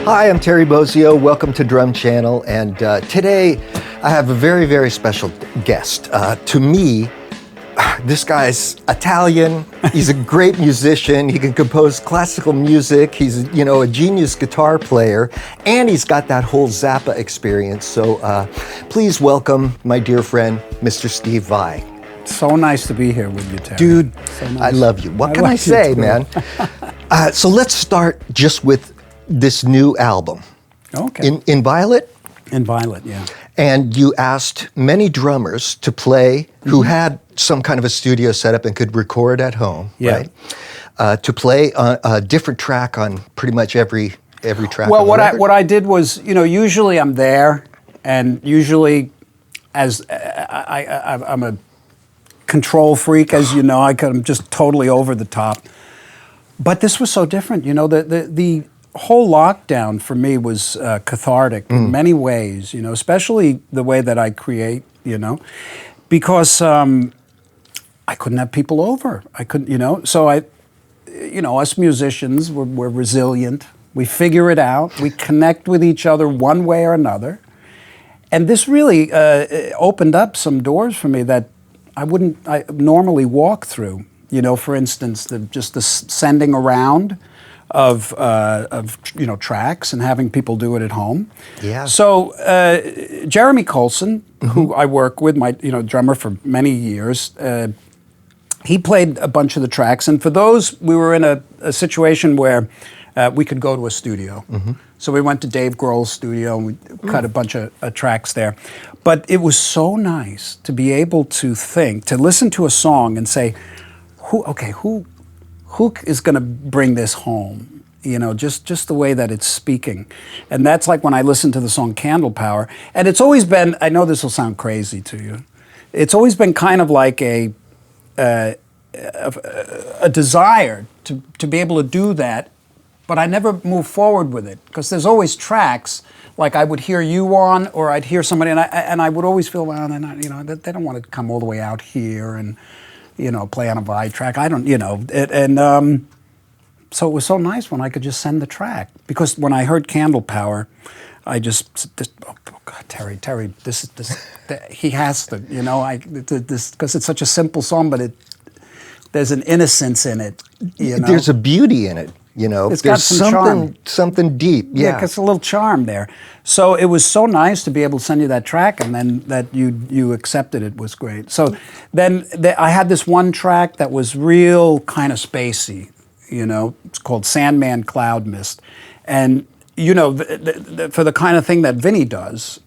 Hi, I'm Terry Bozzio. Welcome to Drum Channel. And today I have a very, very special guest. To me, this guy's Italian. He's a great musician. He can compose classical music. He's, a genius guitar player, and he's got that whole Zappa experience. So please welcome my dear friend, Mr. Steve Vai. So nice to be here with you, Terry. Dude, so nice. I love you. What can I say, man? So let's start just with this new album. Okay. Inviolate? Inviolate, yeah. And you asked many drummers to play who had some kind of a studio setup and could record at home, right? To play a different track on pretty much every track. Well, what I did was, usually I'm there, and usually, as I'm a control freak, as you know, I'm just totally over the top. But this was so different, the whole lockdown for me was cathartic in many ways, especially the way that I create, because I couldn't have people over. I couldn't, so us musicians, we're resilient. We figure it out. We connect with each other one way or another. And this really opened up some doors for me that I normally walk through. For instance, just the sending around of tracks and having people do it at home. Yeah. So Jeremy Colson, who I work with, my drummer for many years, he played a bunch of the tracks, and for those we were in a situation where we could go to a studio. So we went to Dave Grohl's studio and we cut a bunch of tracks there. But it was so nice to be able to listen to a song and say, who is going to bring this home? Just the way that it's speaking. And that's like when I listened to the song Candle Power. And it's always been, I know this will sound crazy to you, it's always been kind of like a desire to be able to do that, but I never moved forward with it because there's always tracks like I would hear you on, or I'd hear somebody, and I would always feel, well, they don't want to come all the way out here and play on a Vai track. I don't, so it was so nice when I could just send the track. Because when I heard Candle Power, I just oh God, Terry, this he has to, because it's such a simple song, but there's an innocence in it, There's a beauty in it, It's There's got some something deep, Yeah, it's a little charm there. So it was so nice to be able to send you that track, and then that you accepted it was great. So then I had this one track that was real kind of spacey, It's called Sandman Cloud Mist, and for the kind of thing that Vinny does,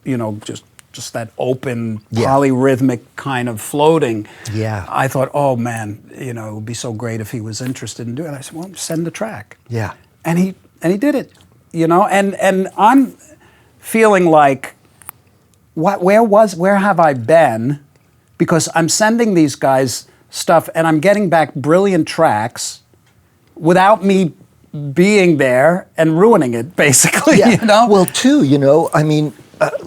just that open polyrhythmic kind of floating. Yeah. I thought, oh man, it would be so great if he was interested in doing it. I said, well, send the track. Yeah. And he did it, and I'm feeling like, where have I been? Because I'm sending these guys stuff and I'm getting back brilliant tracks without me being there and ruining it, basically, Well, too,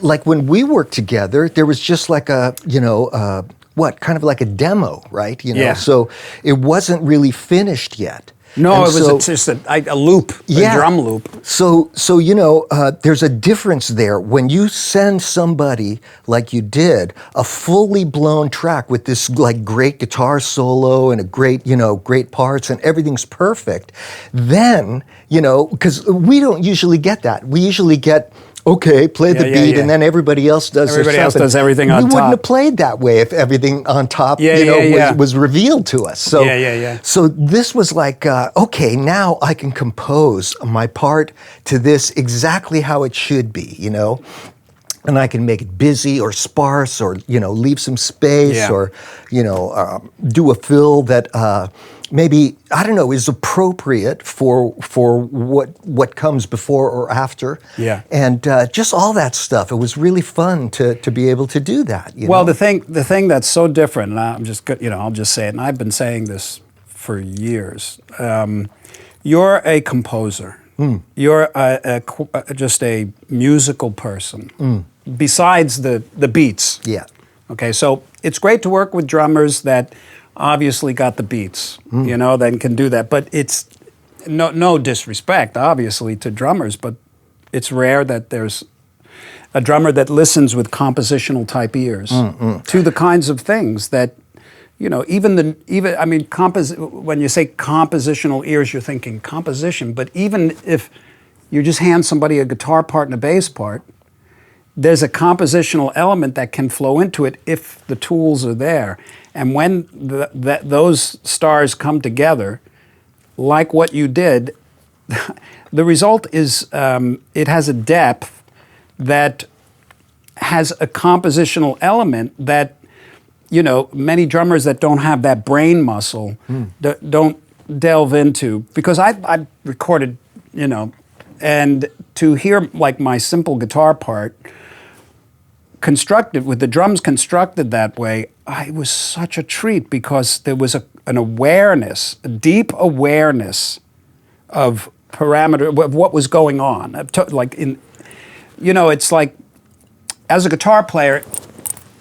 like when we worked together, there was just like a, kind of like a demo, right? Yeah. So it wasn't really finished yet. No, it was just a loop, a drum loop. So there's a difference there. When you send somebody, like you did, a fully blown track with this like great guitar solo and a great, great parts and everything's perfect, then, because we don't usually get that. We usually get, okay, play the beat, and then everybody else does everybody else does everything on top. We wouldn't have played that way if everything on top, was revealed to us. So, so this was like, okay, now I can compose my part to this exactly how it should be, and I can make it busy or sparse or, leave some space or, do a fill that maybe, I don't know, is appropriate for what comes before or after. Yeah. And just all that stuff. It was really fun to be able to do that. Well, the thing that's so different, and I'll just say it, and I've been saying this for years. You're a composer. You're just a musical person. Besides the beats. Yeah. Okay, so it's great to work with drummers that obviously got the beats, that can do that. But it's no disrespect, obviously, to drummers, but it's rare that there's a drummer that listens with compositional type ears to the kinds of things that, you know, when you say compositional ears, you're thinking composition, but even if you just hand somebody a guitar part and a bass part, there's a compositional element that can flow into it if the tools are there. And when those stars come together, like what you did, the result is it has a depth that has a compositional element that, you know, many drummers that don't have that brain muscle don't delve into. Because I recorded, you know, and to hear like my simple guitar part constructed, with the drums constructed that way, it was such a treat because there was an awareness, a deep awareness of parameter, of what was going on. You know, it's like, as a guitar player,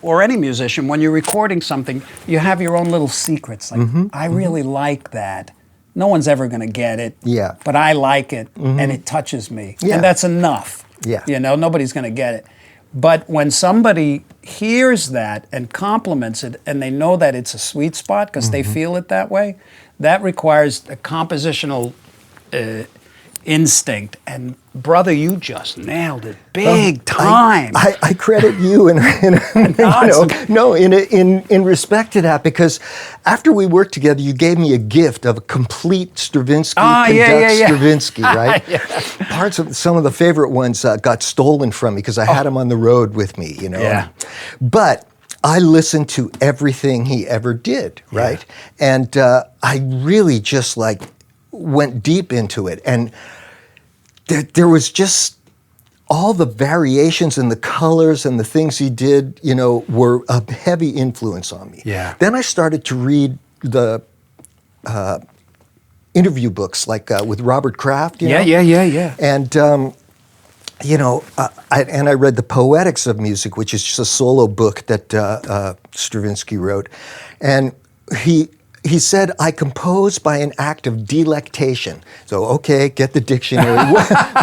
or any musician, when you're recording something, you have your own little secrets. Like, I really like that. No one's ever going to get it, but I like it, and it touches me. And that's enough. You know, nobody's going to get it. But when somebody hears that and compliments it, and they know that it's a sweet spot because they feel it that way, that requires a compositional instinct. And brother, you just nailed it big time. I credit you in respect to that, because after we worked together, you gave me a gift of a complete Stravinsky, Stravinsky, right? Parts of some of the favorite ones got stolen from me because I had them on the road with me, you know. But I listened to everything he ever did, right? And I really just like went deep into it, and there was just all the variations and the colors and the things he did, you know, were a heavy influence on me. Then I started to read the interview books, like with Robert Kraft, you know? And you know, I read The Poetics of Music, which is just a solo book that Stravinsky wrote, and he said, I compose by an act of delectation. So, okay, get the dictionary.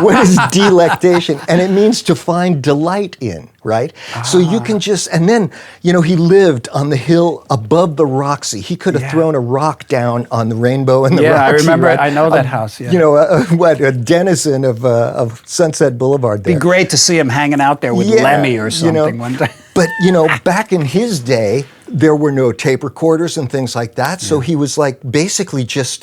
What is delectation? And it means to find delight in, right? So you can just, and then, you know, he lived on the hill above the Roxy. He could have thrown a rock down on the Rainbow and the Roxy. I remember, right? I know that house, You know, a denizen of Sunset Boulevard there. It'd be great to see him hanging out there with Lemmy or something, you know, one day. But, you know, back in his day, there were no tape recorders and things like that. So he was like basically just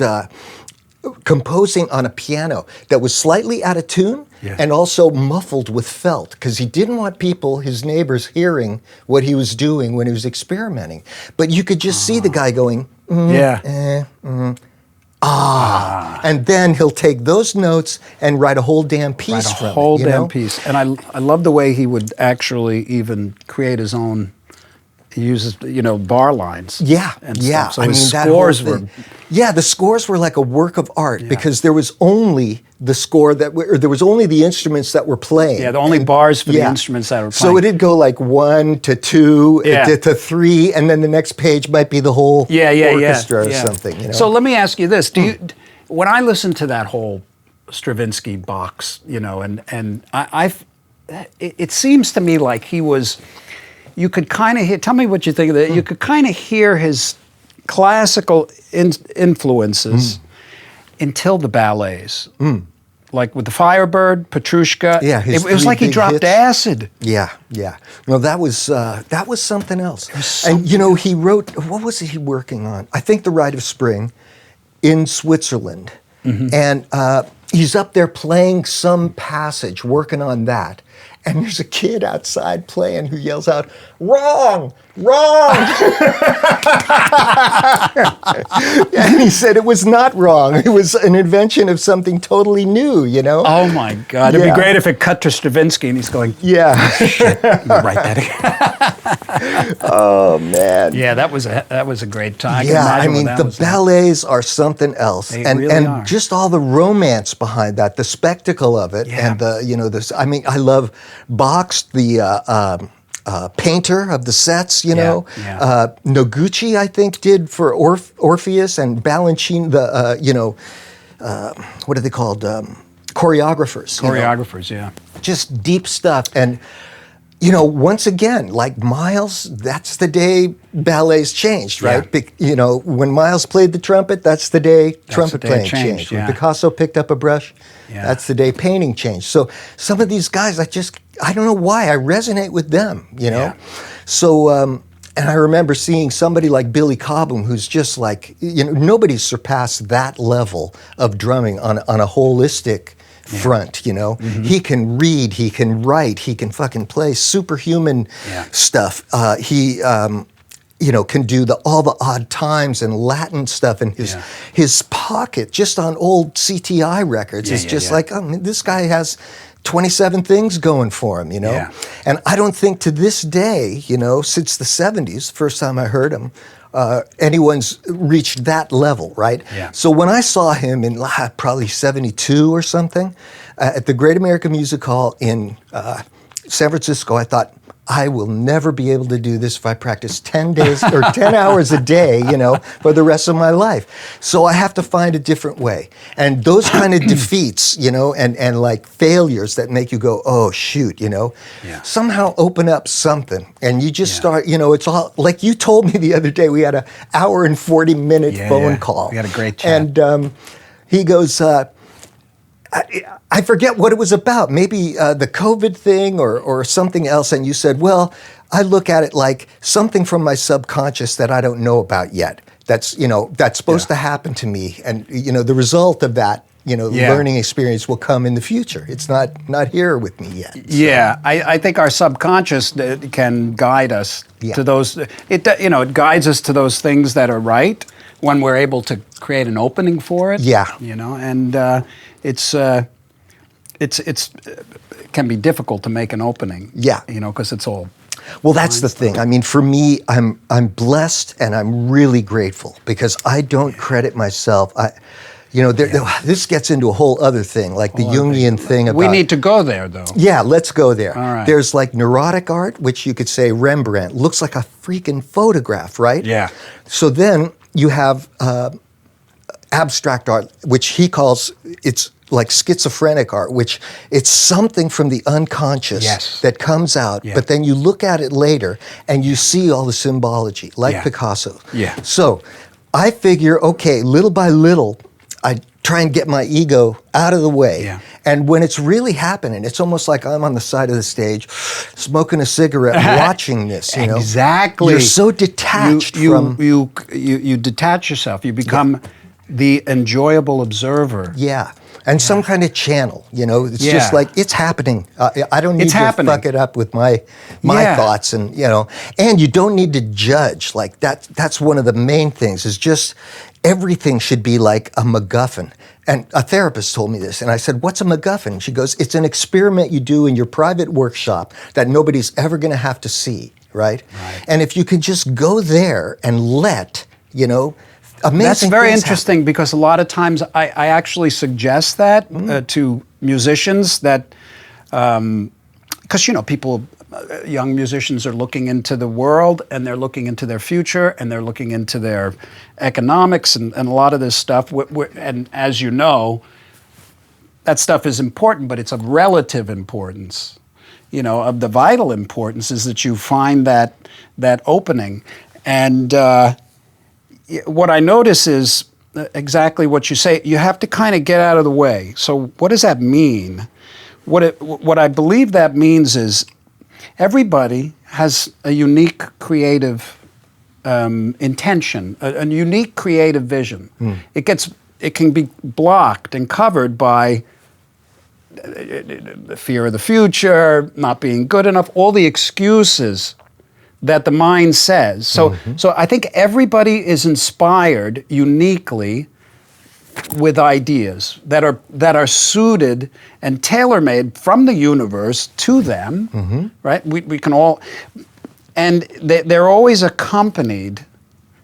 composing on a piano that was slightly out of tune and also muffled with felt, because he didn't want people, his neighbors, hearing what he was doing when he was experimenting. But you could just see the guy going, and then he'll take those notes and write a whole damn piece from it. A whole damn piece. And I love the way he would actually even create his own. He uses, you know, bar lines. And stuff. So his scores were. The scores were like a work of art because there was only the score there was only the instruments that were playing. The only bars for the instruments that were playing. So it'd go like 1 to 2 to 3, and then the next page might be the whole orchestra or something. You know? So let me ask you this: when I listen to that whole Stravinsky box, you know, and it seems to me like he was. You could kind of hear, tell me what you think of that, you could kind of hear his classical influences until the ballets. Like with the Firebird, Petrushka, it was like he dropped acid. No, that was something else. And you know, he wrote, what was he working on? I think The Rite of Spring in Switzerland. And he's up there playing some passage, working on that. And there's a kid outside playing who yells out, "Wrong! Wrong!" And he said it was not wrong. It was an invention of something totally new, you know? Oh my God. It'd be great if it cut to Stravinsky and he's going, shit, write that again. Oh man. Yeah, that was a great time. I mean, the ballets are something else. They and really are. Just all the romance behind that, the spectacle of it, and the, you know, this, I mean, I love Bach's, the painter of the sets, you know. Noguchi, I think, did for Orpheus, and Balanchine, the, you know, what are they called? choreographers. Choreographers, yeah. Just deep stuff. And, you know, once again, like Miles, that's the day ballets changed, right? Yeah. You know, when Miles played the trumpet, that's the day trumpet playing changed. Yeah. When Picasso picked up a brush, that's the day painting changed. So some of these guys, I don't know why, I resonate with them, you know? Yeah. So, and I remember seeing somebody like Billy Cobham, who's just like, you know, nobody's surpassed that level of drumming on a holistic front, you know. He can read, he can write, he can fucking play superhuman stuff. He, you know, can do all the odd times and Latin stuff, and his pocket just on old CTI records is just like, oh, this guy has 27 things going for him, you know? Yeah. And I don't think to this day, you know, since the 70s, first time I heard him, anyone's reached that level, right? Yeah. So when I saw him in probably 72 or something, at the Great American Music Hall in San Francisco, I thought, I will never be able to do this if I practice 10 days or 10 hours a day, you know, for the rest of my life. So I have to find a different way. And those kind of defeats, you know, and like failures that make you go, oh, shoot, you know, somehow open up something. And you just start, you know, it's all, like you told me the other day, we had an hour and 40-minute phone call. We had a great chat. And he goes, I forget what it was about, maybe the COVID thing or something else, and you said, well, I look at it like something from my subconscious that I don't know about yet. That's, you know, that's supposed to happen to me, and, you know, the result of that, you know, learning experience will come in the future. It's not here with me yet. So. Yeah, I think our subconscious can guide us to those, you know, it guides us to those things that are right when we're able to create an opening for it. Yeah. You know, and it can be difficult to make an opening. Yeah. You know, because it's all. Well, that's the thing. I mean, for me, I'm blessed and I'm really grateful because I don't credit myself. You know, this gets into a whole other thing, like the Jungian thing about... We need to go there, though. Yeah, let's go there. All right. There's like neurotic art, which you could say Rembrandt looks like a freaking photograph, right? Yeah. So then you have abstract art, which he calls, it's like schizophrenic art, which it's something from the unconscious that comes out, but then you look at it later and you see all the symbology, like Picasso. Yeah. So I figure, okay, little by little, I try and get my ego out of the way. Yeah. And when it's really happening, it's almost like I'm on the side of the stage, smoking a cigarette, watching this, you know? Exactly. You're so detached from... You detach yourself. You become the enjoyable observer. Yeah. And some kind of channel, you know? It's just like, it's happening. I don't need to fuck it up with my thoughts, and, you know? And you don't need to judge. Like, that's one of the main things, is just... Everything should be like a MacGuffin. And a therapist told me this, and I said, what's a MacGuffin? She goes, it's an experiment you do in your private workshop that nobody's ever going to have to see, right? And if you can just go there and let, you know, amazing That's very things interesting happen. Because a lot of times I actually suggest that to musicians that, because, you know, people... young musicians are looking into the world, and they're looking into their future, and they're looking into their economics and a lot of this stuff. And as you know, that stuff is important, but it's of relative importance. You know, of the vital importance is that you find that opening. And what I notice is exactly what you say. You have to kind of get out of the way. So what does that mean? What I believe that means is everybody has a unique creative intention, a unique creative vision. It can be blocked and covered by the fear of the future, not being good enough, all the excuses that the mind says. So I think everybody is inspired uniquely with ideas that are suited and tailor-made from the universe to them, right? We can all, and they're always accompanied.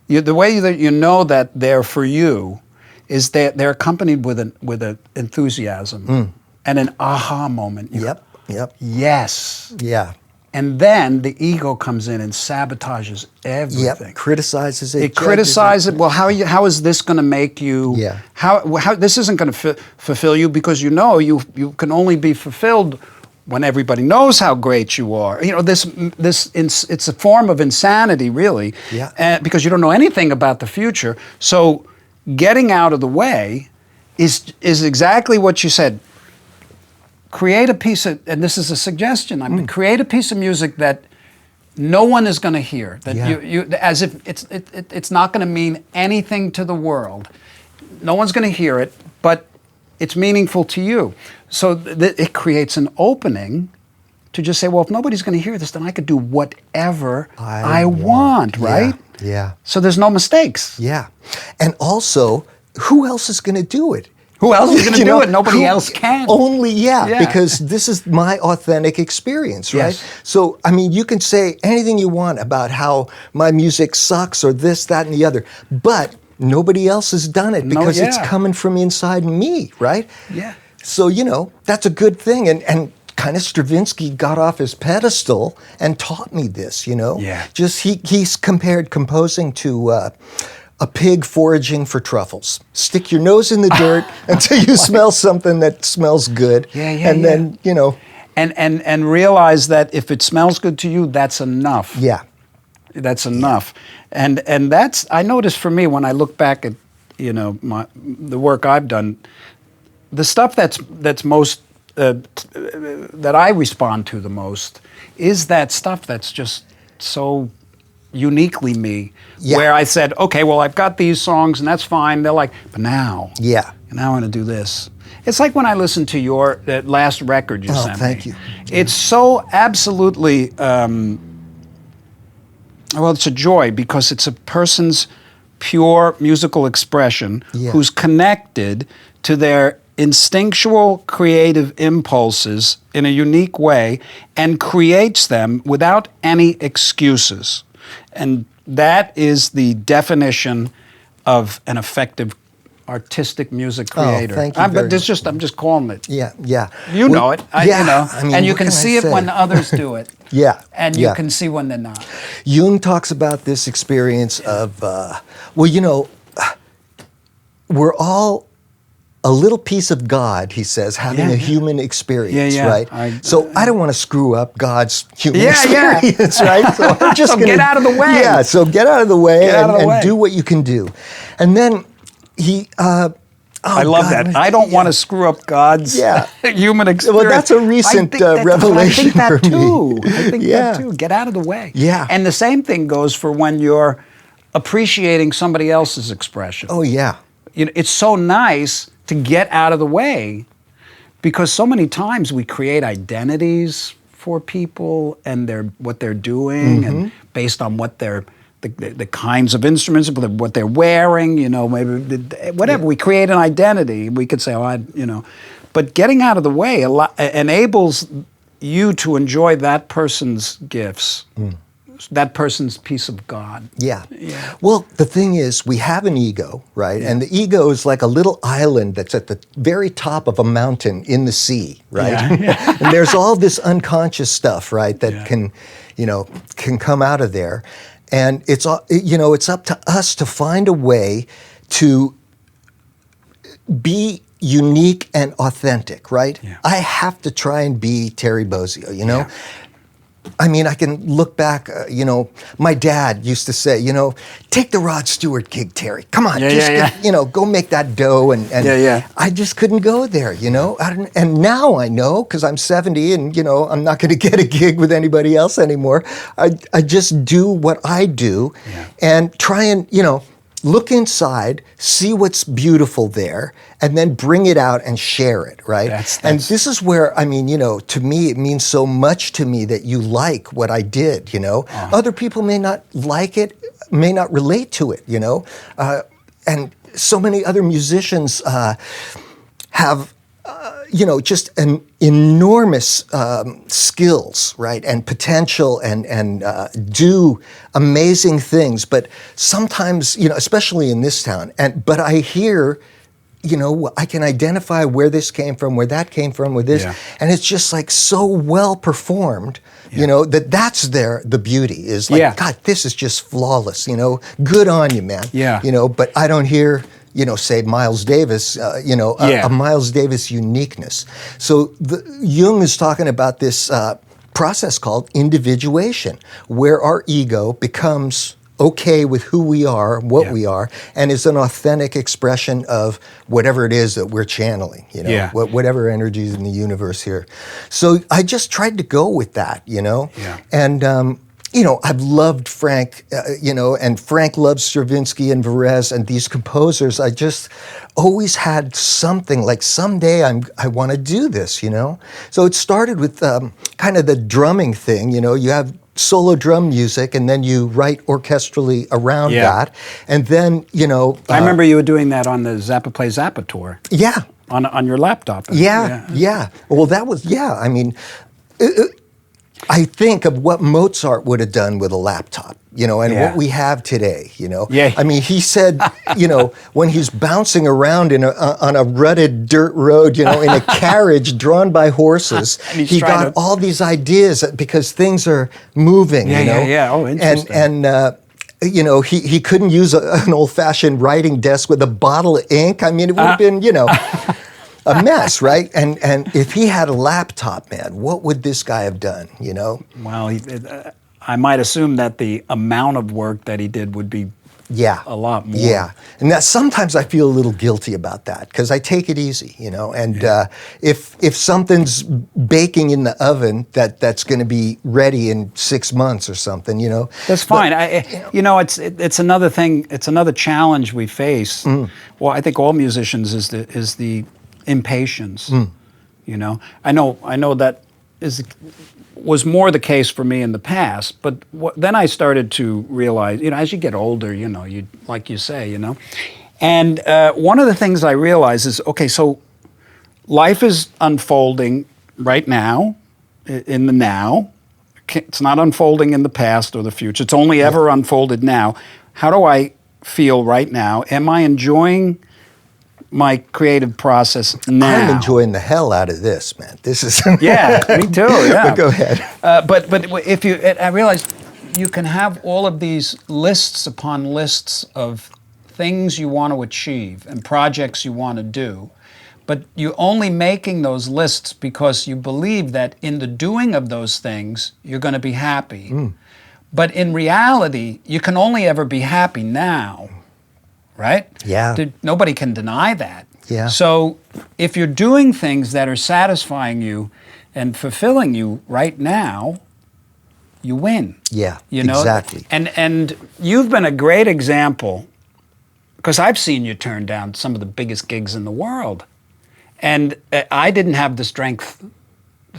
The way that you know that they're for you is that they're accompanied with an enthusiasm and an aha moment. Yep. Yes. Yeah. And then the ego comes in and sabotages everything. Yep, criticizes it. It criticizes it. Well, how is this going to make you? Yeah. How this isn't going to fulfill you, because you can only be fulfilled when everybody knows how great you are. You know, it's a form of insanity, really. Yeah. Because you don't know anything about the future. So getting out of the way is exactly what you said. Create a piece of, and this is a suggestion, create a piece of music that no one is going to hear, that you as if it's not going to mean anything to the world. No one's going to hear it, but it's meaningful to you. So it creates an opening to just say, well, if nobody's going to hear this, then I could do whatever I want, right? Yeah. So there's no mistakes. Yeah. And also, who else is going to do it? Who else is going to do it? Nobody else can. Only, because this is my authentic experience, right? Yes. So, I mean, you can say anything you want about how my music sucks or this, that, and the other, but nobody else has done it because it's coming from inside me, right? Yeah. So, that's a good thing. And kind of Stravinsky got off his pedestal and taught me this, Yeah. Just he's compared composing to a pig foraging for truffles. Stick your nose in the dirt until you smell something that smells good. And then, And realize that if it smells good to you, that's enough. Yeah. That's enough. And that's, I notice for me when I look back at, the work I've done, the stuff that's most, that I respond to the most is that stuff that's just so uniquely me, where I said, okay, well, I've got these songs and that's fine. They're like, but now, now I want to do this. It's like when I listened to your last record you sent me. Thank you. It's so absolutely, well, it's a joy because it's a person's pure musical expression who's connected to their instinctual creative impulses in a unique way and creates them without any excuses. And that is the definition of an effective artistic music creator. Thank you. But I'm just calling it. Yeah. You know it. I mean, and you can see it say? when others do it. And you can see when they're not. Jung talks about this experience of, we're all a little piece of God, he says, having a human experience, right? So I don't want to screw up God's human experience, right? So I'm just going to get out of the way. Yeah, so get out of the way and do what you can do. And then he... I love that. I don't want to screw up God's human experience. Well, that's a recent revelation for me. I think that too. Get out of the way. Yeah. And the same thing goes for when you're appreciating somebody else's expression. Oh, yeah. It's so nice to get out of the way because so many times we create identities for people and what they're doing and based on what they're the kinds of instruments, what they're wearing, maybe whatever. We create an identity. We could say, but getting out of the way enables you to enjoy that person's gifts, that person's piece of God. Yeah. Well, the thing is, we have an ego, right? And the ego is like a little island that's at the very top of a mountain in the sea, right? And there's all this unconscious stuff, right, that can come out of there. And it's up to us to find a way to be unique and authentic, right? I have to try and be Terry Bozzio, I mean, I can look back, my dad used to say, take the Rod Stewart gig, Terry. Come on, go make that dough. And I just couldn't go there, and now I know, because I'm 70 and, I'm not going to get a gig with anybody else anymore. I just do what I do and try and, look inside, see what's beautiful there, and then bring it out and share it, right? And this is where, to me, it means so much to me that you like what I did, Other people may not like it, may not relate to it, and so many other musicians have just an enormous skills, right, and potential, and do amazing things. But sometimes, especially in this town, but I hear I can identify where this came from, where that came from, where this, and it's just like so well performed, that's the beauty is like, God, this is just flawless, good on you, man. Yeah. But I don't hear, say Miles Davis, a Miles Davis uniqueness. So Jung is talking about this process called individuation, where our ego becomes okay with who we are, what we are, and is an authentic expression of whatever it is that we're channeling, whatever energies in the universe here. So I just tried to go with that, and I've loved Frank, and Frank loves Stravinsky and Varese and these composers. I just always had something like someday I want to do this, So it started with kind of the drumming thing, you have solo drum music, and then you write orchestrally around that, and then I remember you were doing that on the Zappa Play Zappa tour. Yeah, on your laptop. Yeah. Well, that was I mean, I think of what Mozart would have done with a laptop, and what we have today, Yeah. I mean, he said, when he's bouncing around on a rutted dirt road, in a carriage drawn by horses, he got all these ideas because things are moving, Yeah. Oh, interesting. And he couldn't use an old-fashioned writing desk with a bottle of ink. I mean, it would have been, a mess, right? And if he had a laptop, man, what would this guy have done, Well, I might assume that the amount of work that he did would be a lot more. Yeah, and that sometimes I feel a little guilty about that because I take it easy, and if something's baking in the oven that's going to be ready in 6 months or something, That's fine. It's another thing. It's another challenge we face. Well, I think all musicians is the impatience. I know that was more the case for me in the past, but then I started to realize, as you get older, you like you say, and one of the things I realized is, okay, so life is unfolding right now, in the now. It's not unfolding in the past or the future. It's only ever unfolded now. How do I feel right now? Am I enjoying my creative process now? I'm enjoying the hell out of this, man. This is yeah, me too. Yeah, but go ahead. But if I realized you can have all of these lists upon lists of things you want to achieve and projects you want to do, but you're only making those lists because you believe that in the doing of those things you're going to be happy. But in reality, you can only ever be happy now. Right? Yeah. Nobody can deny that. Yeah. So if you're doing things that are satisfying you and fulfilling you right now, you win. Yeah, exactly. And you've been a great example, because I've seen you turn down some of the biggest gigs in the world. And I didn't have the strength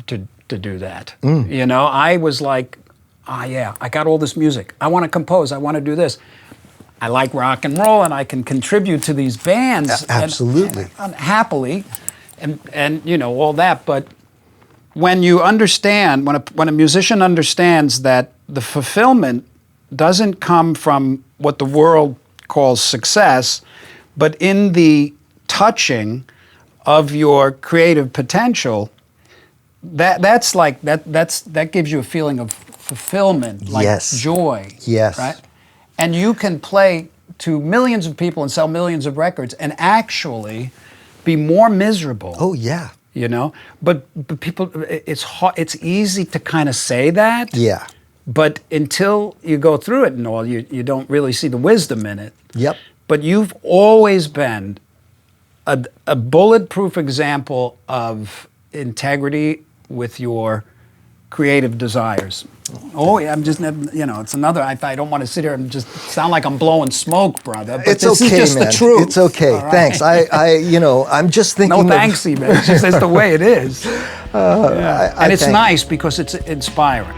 to do that. I was like, I got all this music. I want to compose. I want to do this. I like rock and roll, and I can contribute to these bands. Absolutely. And happily, and all that. But when you understand, when a musician understands that the fulfillment doesn't come from what the world calls success, but in the touching of your creative potential, that gives you a feeling of fulfillment, like joy. Yes. Right? And you can play to millions of people and sell millions of records and actually be more miserable. Oh, yeah. But people, it's easy to kind of say that. Yeah. But until you go through it and all, you don't really see the wisdom in it. Yep. But you've always been a bulletproof example of integrity with your creative desires. Oh, yeah, I'm just, it's another, I don't want to sit here and just sound like I'm blowing smoke, brother. But it's this okay, is just man. The truth. It's okay. Right. Thanks. I'm just thinking. No thanksy, man. It's just the way it is. And it's nice because it's inspiring.